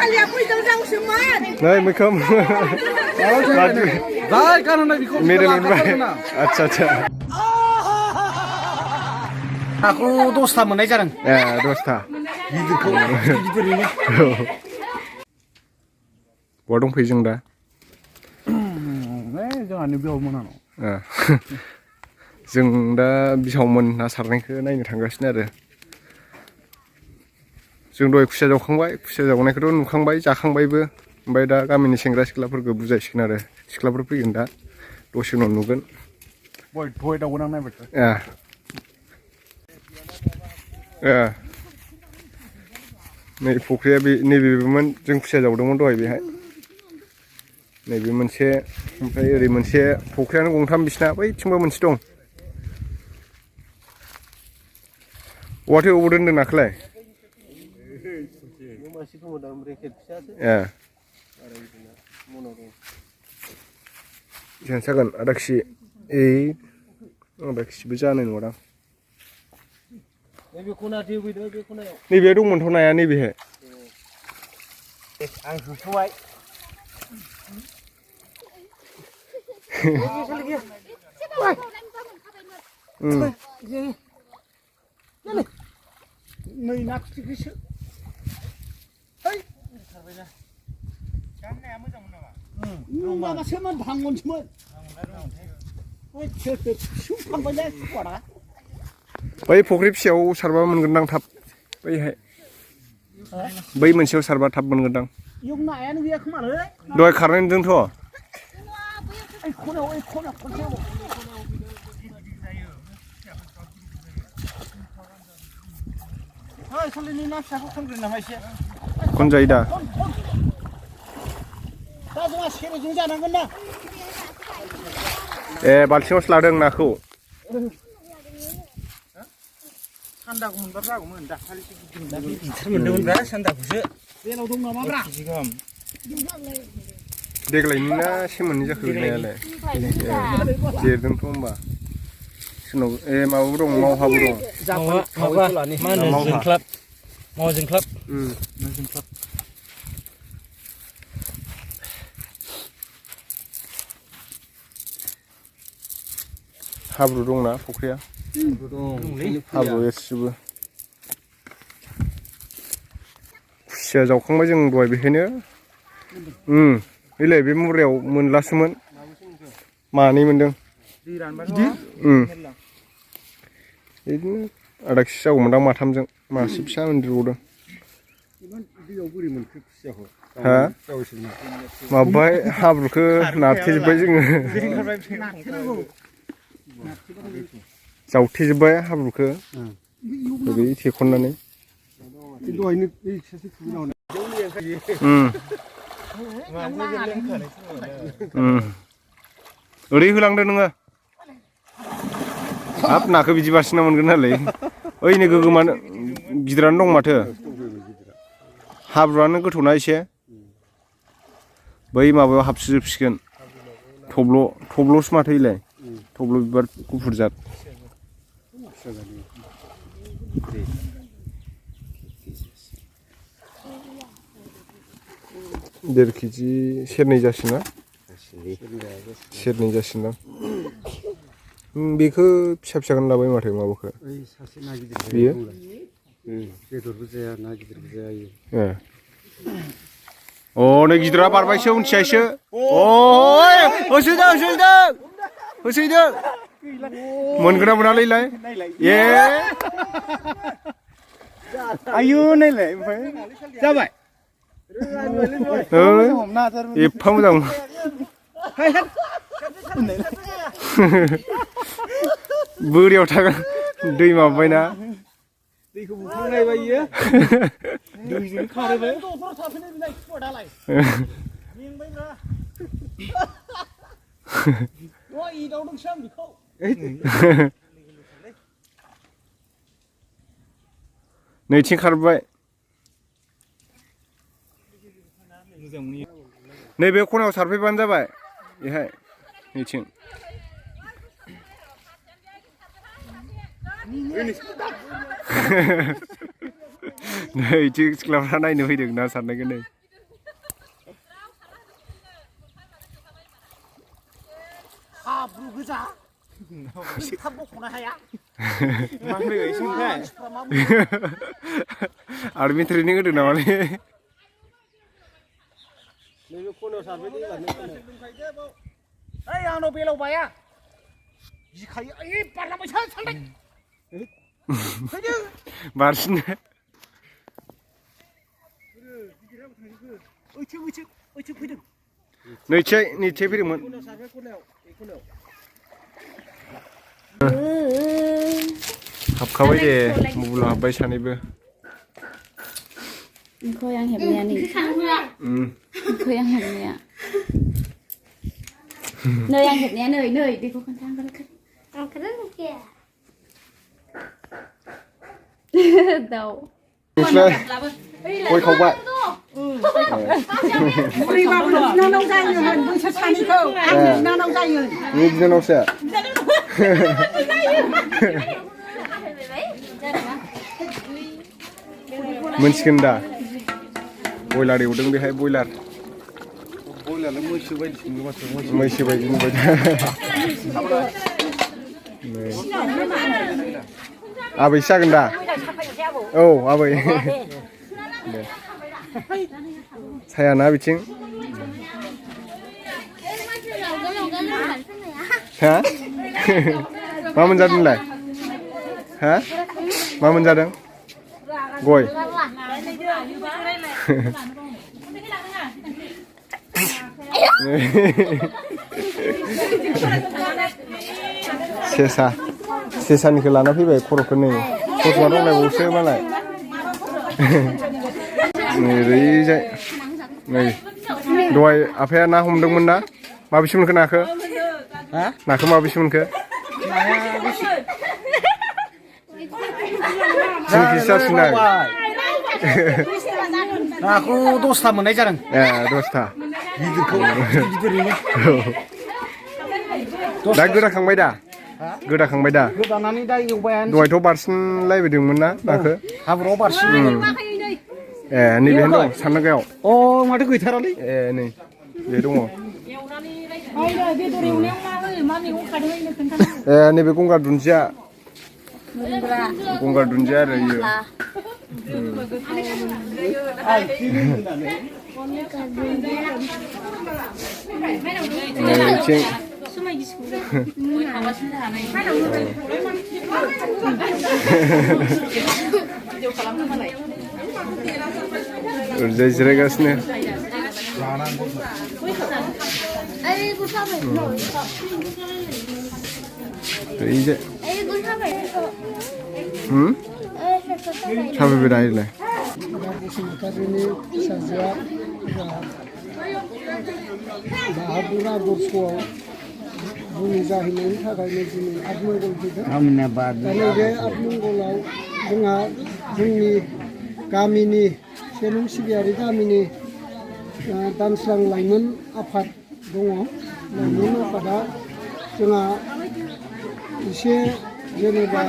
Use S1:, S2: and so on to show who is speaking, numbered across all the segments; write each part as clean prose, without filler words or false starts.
S1: नै मैखोम मेडेल मोनबाय आच्छा आच्छा
S2: नाखौ 10था मोननाय जादों
S1: ए 10था
S2: गिदिरखौ
S1: बहा दंफैयो जों दा
S2: जोंहानो बेयाव मोनानो
S1: जों दा बिहावमोन ना सारनायखौ नायनो थांगासिनो आरो जों दहाय खुसिया जावखांबाय खुसिया जावनायखौथ' नुखांबाय जाखांबायबो ओमफ्राय दा गामिनि सेंग्रा सिख्लाफोरखौ बुजायसिगोन आरो सिख्लाफोर फैगोन दा दसे उनाव नुगोन
S2: दहाय दावगोन आं नायबाय
S1: नै फख्रिया बे नैबेमोन जों खुसिया जावदोंमोन दहाय बेहाय नैबे मोनसे ओमफ्राय ओरै मोनसे फख्रियानो गंथाम बिसिना बैथिंबो मोनसे दं औवाथो अबाव दोनदों नाखौलाय ए बेसेबां जागोन आधा केजि आधा केजिबो जानाय नङादां नैबे दंमोनथ' नाया नैबेहाय
S2: आं होसोबाय नै ना फिथिख्रिसो माबासोमोन भांगनसोमोन
S1: बै फख्रि फिसायाव सारबा मोनगोनदां थाब बैहाय बै मोनसेयाव सारबा थाब मोनगोनदां दहाय खारनाय नुदोंथ' खनजायो दा ए बाल्थिङावसो लादों नाखौ
S2: सान्दाखौ मोनबा जागौमोन दाखालिसो गिदिर मोनदोंमोनब्रा सान्दाखौसो बेनाव दं नामाब्रा
S1: देग्लायनि ना सेमोननि जाखो नायालाय देरदोंथ' होमबा सोरनाव ए माबाबो दं मावहाबो दं
S2: मा होनो जोंख्लाब मावा जोंख्लाब
S1: हाब्रु दंना फख्रिया हाब्रु एसेबो खुसिया जावखांबाय जों दहाय बेखायनो नैलाय बे मुरायाव मोनलासोमोन मानै मोनदों बिदिनो आधा केजि जागौमोनदां माथामजों मासे फिसा मोनदेरबावदों हा माबाय हाब्रुखौ नारथेजोब्बाय जोङो जावथेजोब्बाय हाब्रुखौ ओरै थेखननानै ओरै होलांदो नोङो हाब नाखौ बिदि बासिना मोनगोन नालाय ओइनो गोगोमानो गिदिरानो दं माथो हाब्रुआनो गोथौना एसे बै माबायाव हाबसोजोबसिगोन थब्ल'सो माथो इलाय थब्ल' बिबार गुफुर जात देर केजि सेरनै जासिना सेरनै जासिनदां बेखौ फिसा फिसाखौनो लाबाय माथो माबाखौ बेयो
S3: बेदरबो जाया ना गिदिरबो जायो
S1: ए अ नै गिदिरा बारबायसो उनथियासो होसैदों मोनगोना मोनालैलाय ए
S2: आयु नायलाय ओमफ्राय जाबाय
S1: एफा मोजां बोरियाव थागोन दै माबाबायना
S2: दैखौ बुखांनायबा इयो दैजों खारोबो
S1: नैथिं खारबाय नैबे खनायाव सारफैबानो जाबाय बेहाय नैथिं नै थिं सिख्लाफ्रा नायनो फैदों ना सारनायखौ नै
S2: गोजा थाब बख'नो हाया
S1: आर्मि ट्रेनिं होदों नामालै
S3: नैबे खनायाव सारबाय दै
S2: ओइ आंनाव बेलाव बाया गिखायो ओइ बारलांबायसो सालदाय फैदो
S1: बारसिनो
S2: ओइथिं फैदों
S1: नैथियाय फैदोंमोन हाबखाबाय दे मबाइलाव हाबबाय सानैबो
S4: Khơi ăn hẹp nè nè. Khơi ăn hẹp nè. Nơi ăn hẹp nè nơi đi cô con thang con khất.
S5: Ăn cái rất kìa.
S4: Đầu.
S1: Ôi không vậy.
S2: 우리 밥은 나눠자유는 무슨 산이고 안 나눠자유.
S1: Như thế nào sẽ? Moनसिगोन दा बयलार एवदों बेहाय बयलार
S3: बयलारलाय मैसो बायदिसिन माथो
S1: मैसो बायदि नुबाय दा आबैसो जागोन दा औ आबै दे सायाना बिथिं हा मा मोनजादोंलाय हा मा मोनजादों गय सेसानिखौ लाना फैबाय खर'खौ नै खर'आ दंलायबावसो मालाय नै ओरैजाय नै दहाय आफाया ना हमदोंमोन ना माबेसे मोनखो नाखौ नाखौ माबेसे मोनखो जोंनिखिसो जासिनाय
S2: नाखौ 10था मोननाय जादों
S1: ए 10था
S2: गिदिरैनो
S1: दा गोदाखांबाय दा गोदाखांबाय दा
S2: गोदानानै दा एवबायानो
S1: दहायथ' बारसिनलायबायदोंमोन ना नाखौ
S2: हाब्रुआव बारसिन
S1: ए नैबेहाय दं सानदांगायाव
S2: अ माथो गैथारालै
S1: ए नै बे दङ ए नैबे गंगार दुन्दिया आरो इयो नैथिं ओरैजाय जिरायगासिनो ओरैजाय साबैबाय दा इलाय
S3: बसुमतारिनि फिसाजोआ बाहादुर आदर्शआव बुंनि जाहैनायनि थाखायनो दिनै आतमंगल फैदों दा नैबे आतमंगलाव जोंहा जोंनि गामिनि सेनं सिबियारि गामिनि दानस्रां लाइमोन आफाद दङ लाइमोन आफादा जोंहा एसे जेनेबा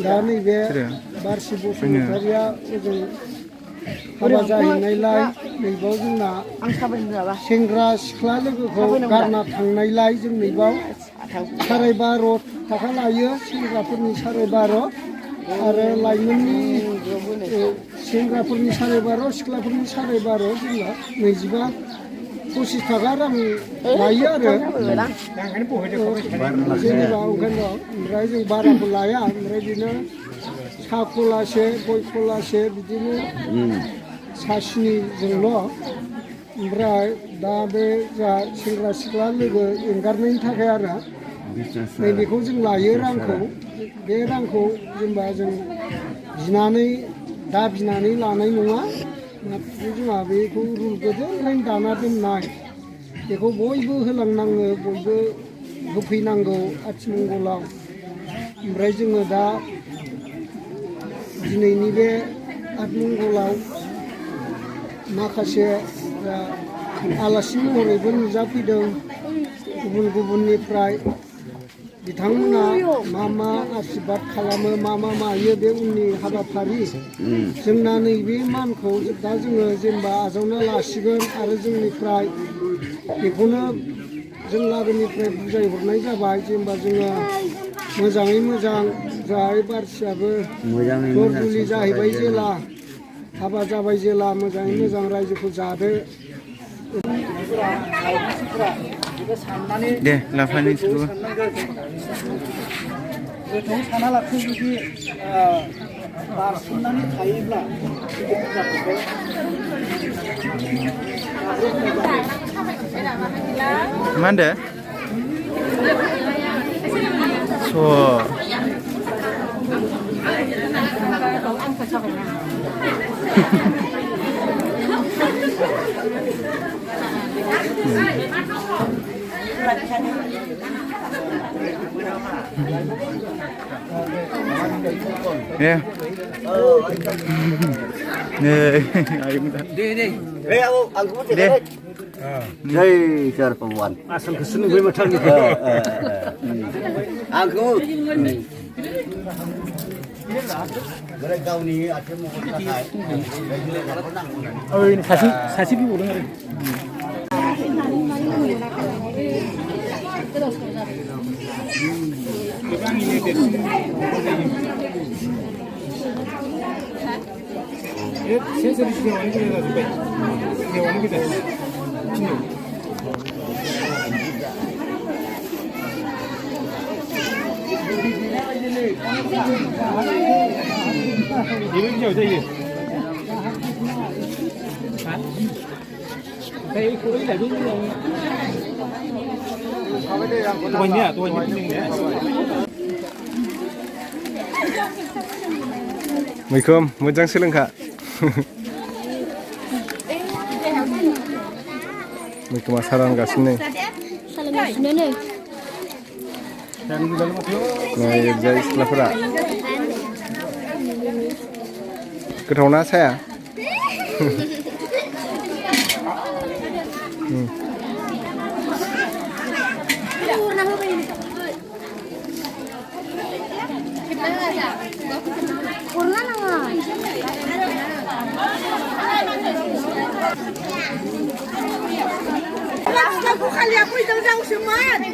S3: दा नैबे बारसि बसुमतारिया ओजों हाबा जाहैनायलाय नैबाव जोंना सेंग्रा सिख्ला लोगोखौ गारना थांनायलाय जों नैबाव 12.5 थाखा लायो सेंग्राफोरनि 12.5 आरो लाइमोननि सेंग्राफोरनि 12.5 सिख्लाफोरनि 12.5 जोंना 25 थाखा रां लायो आरो जेनेबा ओंखायनो ओमफ्राय जों बाराबो लाया ओमफ्राय बिदिनो साहा खलासे गय खलासे बिदिनो सासिनिजोंल' ओमफ्राय दा बे जा सेंग्रा सिख्ला लोगो एंगारनायनि थाखाय आरो नैबेखौ जों लायो रांखौ बे रांखौ जेनेबा जों बिनानै लानाय नङा जोंहा बेखौ रुल गोदोनिफ्रायनो दाना दोननाय बेखौ बयबो होलांनाङो बयबो होफैनांगौ आथिमंगलाव ओमफ्राय जोङो दा दिनैनि बे आतमंगलाव माखासे आलासि महरैबो नुजाफैदों गुबुननिफ्राय बिथांमोना मा आशीर्बाद खालामो मा मायो बे उननि हाबाफारि जोंना नैबे मानखौ दा जोङो जेनेबा आजावना लासिगोन आरो जोंनिफ्राय बेखौनो जों लागोनिफ्राय बुजायहरनाय जाबाय जेनेबा जोङो मोजाङै मोजां जाहाय बारसियाबो जुलि जाहैबाय जेला हाबा जाबाय जेला मोजाङै मोजां रायजोखौ जादो
S2: दे लाफानि
S3: गोथौ साना लाखै जुदि बारसोमनानै थायोब्ला
S2: मा होनदो Ya.
S5: Đây chờ phòng quản.
S3: asal kesini gue macam ni
S5: Aku. Mereka ni Atimongol tak.
S3: oh ini sasi bi boleh ngari
S1: मैखोम मोजां सोलोंखा मैखोमा सारानगासिनो नै जाय सिख्लाफोरा गोथावना साया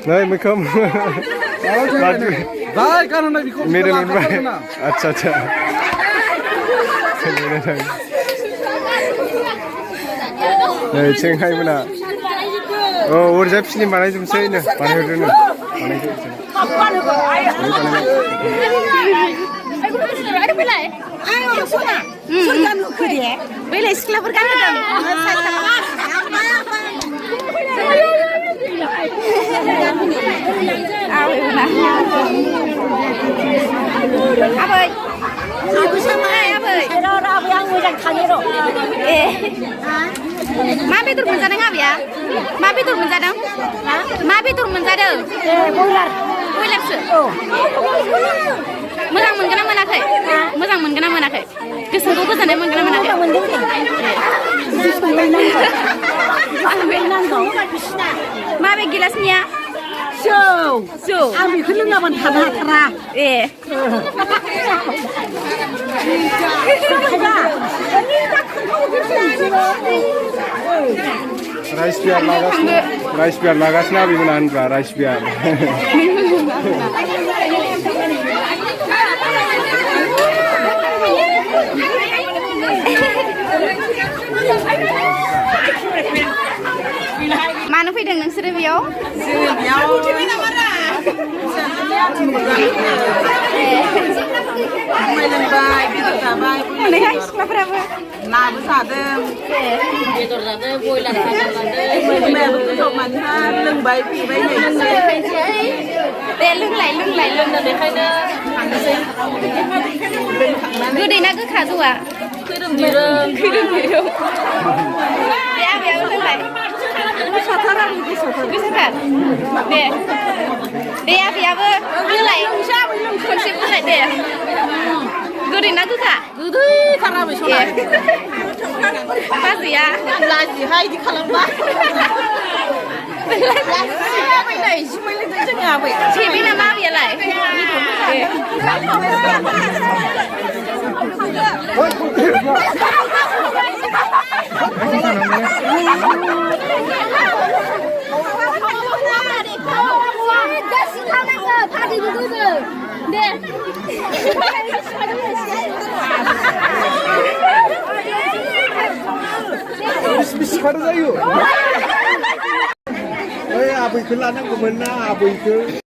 S1: नै मैखोम मेडेल मोनबाय आच्छा आच्छा नै चेंहाइ मोना औ ओरैजाय film बानायजोबसैनो बानायहरदोनो
S4: Boleh sekolah berkata. Apa? Aku sama apa? Apa yang mudah kalian? Mabe tur menjadi apa ya? Mabe tur menjadi? Mabe tur menjadi? Boiler. Boiler sih. Moजां मोनगोन ना मोनाखै मोजां मोनगोन ना मोनाखै गोसोखौ गोजोननाय मोनगोन ना मोनाखै माबे गिलासनिया जौ आं बेखौ लोङाबानो थानो हाथारा
S1: राइस बियार लागासिनो आबैमोना होनब्ला राइस बियार
S4: मानो फैदों नोंसोरो बेयाव सिख्लाफोराबो नाबो जादों बेदर जादों बयलार लोंबाय फैबाय दे लोंलाय लोंनो बेखायनो गोदै ना गोखा जौआ खैरोम दैरोम दे आबैयाबो लोंलाय गोसाथार दे आबैयाबो होलाय खनसे बुंलाय दे गोदै ना गोखा गोदैथार आबै सना बाजैया लाजिहाय इदि खालामबा सेबि नामा आबैयालाय 파티 누구든. 네.
S1: 미치카르 자유.
S2: Ê, à bùi cứ là nó của mình á, à bùi cứ